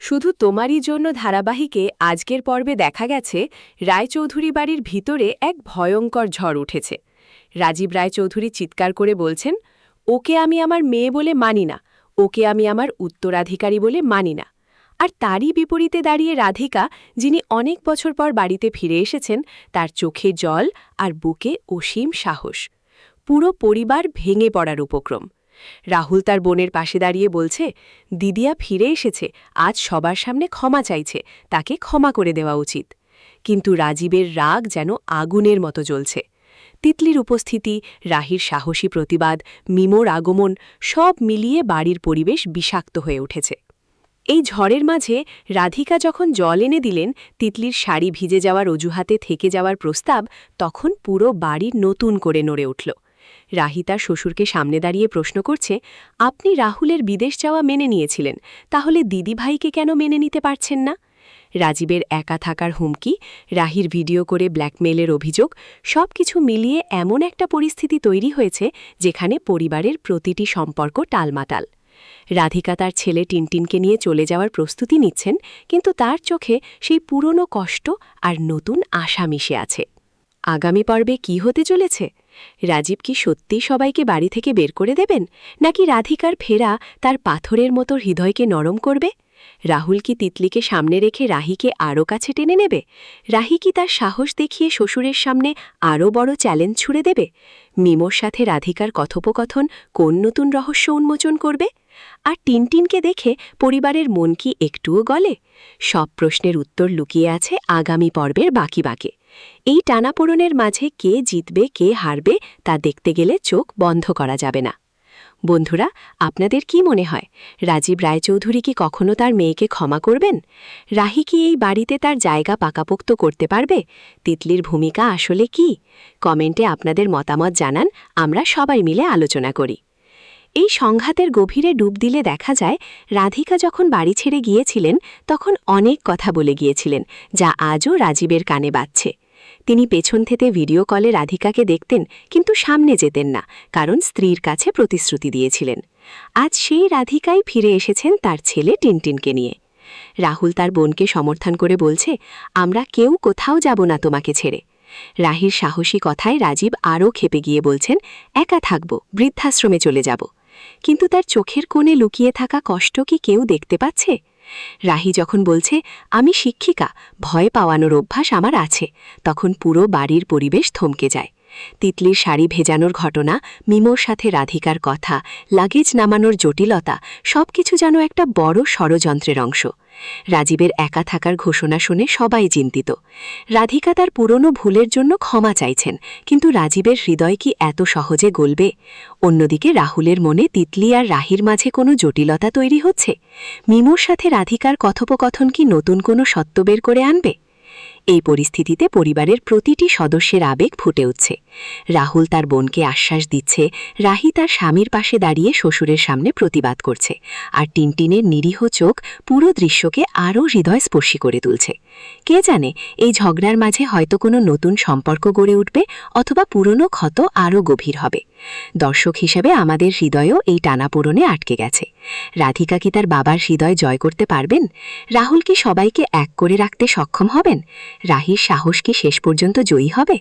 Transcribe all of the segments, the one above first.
শুধু তোমারই জন্য ধারাবাহিকে আজকের পর্বে দেখা গেছে রায়চৌধুরী বাড়ির ভিতরে এক ভয়ঙ্কর ঝড় উঠেছে। রাজীব রায়চৌধুরী চিৎকার করে বলছেন, ওকে আমি আমার মেয়ে বলে মানি না, ওকে আমি আমার উত্তরাধিকারী বলে মানি না। আর তারই বিপরীতে দাঁড়িয়ে রাধিকা, যিনি অনেক বছর পর বাড়িতে ফিরে এসেছেন, তার চোখে জল আর বুকে অসীম সাহস। পুরো পরিবার ভেঙে পড়ার উপক্রম। রাহুল তার বোনের পাশে দাঁড়িয়ে বলছে, দিদিয়া ফিরে এসেছে, আজ সবার সামনে ক্ষমা চাইছে, তাকে ক্ষমা করে দেওয়া উচিত। কিন্তু রাজীবের রাগ যেন আগুনের মতো জ্বলছে। তিতলির উপস্থিতি, রাহির সাহসী প্রতিবাদ, মিমোর আগমন, সব মিলিয়ে বাড়ির পরিবেশ বিষাক্ত হয়ে উঠেছে। এই ঝড়ের মাঝে রাধিকা যখন জল এনে দিলেন, তিতলির শাড়ি ভিজে যাওয়ার অজুহাতে থেকে যাওয়ার প্রস্তাব, তখন পুরো বাড়ি নতুন করে নড়ে উঠল। রাহি তার শ্বশুরকে সামনে দাঁড়িয়ে প্রশ্ন করছে, আপনি রাহুলের বিদেশ যাওয়া মেনে নিয়েছিলেন, তাহলে দিদিভাইকে কেন মেনে নিতে পারছেন না? রাজীবের একা থাকার হুমকি, রাহির ভিডিও করে ব্ল্যাকমেইলের অভিযোগ, সবকিছু মিলিয়ে এমন একটা পরিস্থিতি তৈরি হয়েছে যেখানে পরিবারের প্রতিটি সম্পর্ক টালমাটাল। রাধিকা তার ছেলে টিনটিনকে নিয়ে চলে যাওয়ার প্রস্তুতি নিচ্ছেন, কিন্তু তার চোখে সেই পুরনো কষ্ট আর নতুন আশা মিশে আছে। আগামী পর্বে কি হতে চলেছে? রাজীব কি সত্যিই সবাইকে বাড়ি থেকে বের করে দেবেন, নাকি রাধিকার ফেরা তার পাথরের মতো হৃদয়কে নরম করবে? রাহুল কি তিতলিকে সামনে রেখে রাহিকে আরও কাছে টেনে নেবে? রাহি কি তার সাহস দেখিয়ে শ্বশুরের সামনে আরও বড় চ্যালেঞ্জ ছুড়ে দেবে? মিমোর সাথে রাধিকার কথোপকথন কোন নতুন রহস্য উন্মোচন করবে? আর টিনটিনকে দেখে পরিবারের মন কি একটুও গলে? সব প্রশ্নের উত্তর লুকিয়ে আছে আগামী পর্বের বাকি বাঁকে। এই টানাপোড়েনের মাঝে কে জিতবে কে হারবে তা দেখতে গেলে চোখ বন্ধ করা যাবে না। বন্ধুরা, আপনাদের কি মনে হয়, রাজীব রায়চৌধুরী কি কখনো তার মেয়েকে ক্ষমা করবেন? রাহি কি এই বাড়িতে তার জায়গা পাকাপোক্ত করতে পারবে? তিতলির ভূমিকা আসলে কি? কমেন্টে আপনাদের মতামত জানান, আমরা সবাই মিলে আলোচনা করি। এই সংঘাতের গভীরে ডুব দিলে দেখা যায়, রাধিকা যখন বাড়ি ছেড়ে গিয়েছিলেন তখন অনেক কথা বলে গিয়েছিলেন, যা আজও রাজীবের কানে বাজছে। তিনি পেছন থেকে ভিডিও কলে রাধিকাকে দেখতেন, কিন্তু সামনে যেতেন না, কারণ স্ত্রীর কাছে প্রতিশ্রুতি দিয়েছিলেন। আজ সেই রাধিকাই ফিরে এসেছেন তার ছেলে টিনটিনকে নিয়ে। রাহুল তার বোনকে সমর্থন করে বলছে, আমরা কেউ কোথাও যাব না তোমাকে ছেড়ে। রাহির সাহসী কথায় রাজীব আরও ক্ষেপে গিয়ে বলছেন, একা থাকব, বৃদ্ধাশ্রমে চলে যাব। কিন্তু তার চোখের কোণে লুকিয়ে থাকা কষ্ট কি কেউ দেখতে পাচ্ছে? রাহি যখন বলছে, আমি শিক্ষিকা, ভয় পাওয়ানোর অভ্যাস আমার আছে, তখন পুরো বাড়ির পরিবেশ থমকে যায়। তিতলির শাড়ি ভেজানোর ঘটনা, মিমোর সাথে রাধিকার কথা, লাগেজ নামানোর জটিলতা, সবকিছু যেন একটা বড় ষড়যন্ত্রের অংশ। রাজীবের একা থাকার ঘোষণা শুনে সবাই চিন্তিত। রাধিকা তার পুরনো ভুলের জন্য ক্ষমা চাইছেন, কিন্তু রাজীবের হৃদয় কি এত সহজে গলবে? অন্যদিকে রাহুলের মনে তিতলি আর রাহির মাঝে কোনো জটিলতা তৈরি হচ্ছে। মিমোর সাথে রাধিকার কথোপকথন কি নতুন কোনো সত্য বের করে আনবে? এই পরিস্থিতিতে পরিবারের প্রতিটি সদস্যের আবেগ ফুটে উঠছে। রাহুল তার বোনকে আশ্বাস দিচ্ছে, রাহি তার স্বামীর পাশে দাঁড়িয়ে শ্বশুরের সামনে প্রতিবাদ করছে, আর টিনটিনের নিরীহ চোখ পুরো দৃশ্যকে আরও হৃদয়স্পর্শী করে তুলছে। কে জানে, এই ঝগড়ার মাঝে হয়তো কোনো নতুন সম্পর্ক গড়ে উঠবে, অথবা পুরনো ক্ষত আরও গভীর হবে। দর্শক হিসেবে আমাদের হৃদয়ও এই টানাপোড়েনে আটকে গেছে। রাধিকা কি তার বাবার হৃদয় জয় করতে পারবেন? রাহুল কি সবাইকে এক করে রাখতে সক্ষম হবেন? রাহির সাহস কি শেষ পর্যন্ত জয়ী হবে?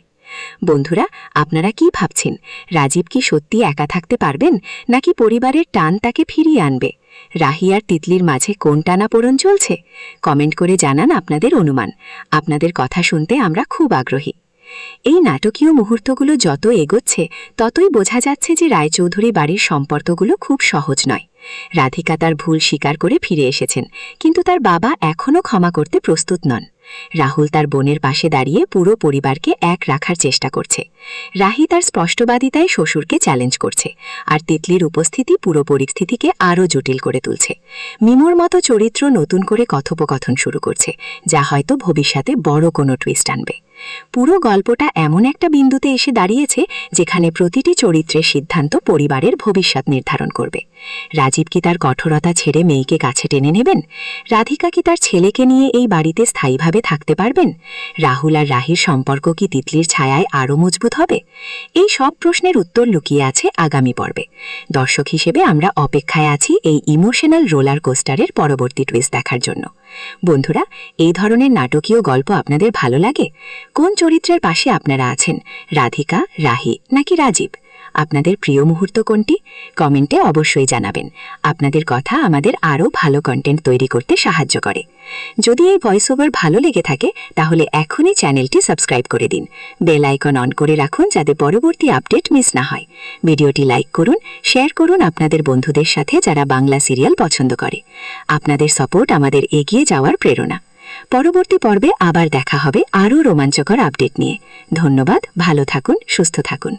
বন্ধুরা, আপনারা কি ভাবছেন? রাজীব কি সত্যি একা থাকতে পারবেন, নাকি পরিবারের টান তাকে ফিরিয়ে আনবে? রাহি আর তিতলির মাঝে কোন টানাপোড়েন চলছে? কমেন্ট করে জানান আপনাদের অনুমান। আপনাদের কথা শুনতে আমরা খুব আগ্রহী। এই নাটকীয় মুহূর্তগুলো যত এগোচ্ছে, ততই বোঝা যাচ্ছে যে রায়চৌধুরী বাড়ির সম্পর্কগুলো খুব সহজ নয়। রাধিকা তার ভুল স্বীকার করে ফিরে এসেছেন, কিন্তু তার বাবা এখনও ক্ষমা করতে প্রস্তুত নন। রাহুল তার বোনের পাশে দাঁড়িয়ে পুরো পরিবারকে এক রাখার চেষ্টা করছে। রাহি তার স্পষ্টবাদিতায় শ্বশুরকে চ্যালেঞ্জ করছে, আর তিতলির উপস্থিতি পুরো পরিস্থিতিকে আরও জটিল করে তুলছে। মিমোর মতো চরিত্র নতুন করে কথোপকথন শুরু করছে, যা হয়তো ভবিষ্যতে বড় কোনো টুইস্ট আনবে। পুরো গল্পটা এমন একটা বিন্দুতে এসে দাঁড়িয়েছে যেখানে প্রতিটি চরিত্রের সিদ্ধান্ত পরিবারের ভবিষ্যৎ নির্ধারণ করবে। রাজীব রাজীব কি তার কঠোরতা ছেড়ে মেয়েকে কাছে টেনে নেবেন? রাধিকা কি তার ছেলেকে নিয়ে এই বাড়িতে স্থায়ীভাবে থাকতে পারবেন? রাহুল আর রাহির সম্পর্ক কি তিতলির ছায়ায় আরও মজবুত হবে? এই সব প্রশ্নের উত্তর লুকিয়ে আছে আগামী পর্বে। দর্শক হিসেবে আমরা অপেক্ষায় আছি এই ইমোশনাল রোলার কোস্টারের পরবর্তী টুইস্ট দেখার জন্য। বন্ধুরা, এই ধরনের নাটকীয় গল্প আপনাদের ভালো লাগে? কোন চরিত্রের পাশে আপনারা আছেন, রাধিকা, রাহি নাকি রাজীব? আপনাদের প্রিয় মুহূর্ত কোনটি? কমেন্টে অবশ্যই জানাবেন। আপনাদের কথা আমাদের আরও ভালো কন্টেন্ট তৈরি করতে সাহায্য করে। যদি এই ভয়েস ওভার ভালো লেগে থাকে তাহলে এখনই চ্যানেলটি সাবস্ক্রাইব করে দিন। বেল আইকন অন করে রাখুন যাতে পরবর্তী আপডেট মিস না হয়। ভিডিওটি লাইক করুন, শেয়ার করুন আপনাদের বন্ধুদের সাথে যারা বাংলা সিরিয়াল পছন্দ করে। আপনাদের সাপোর্ট আমাদের এগিয়ে যাওয়ার প্রেরণা। পরবর্তী পর্বে আবার দেখা হবে আরও রোমাঞ্চকর আপডেট নিয়ে। ধন্যবাদ, ভালো থাকুন, সুস্থ থাকুন।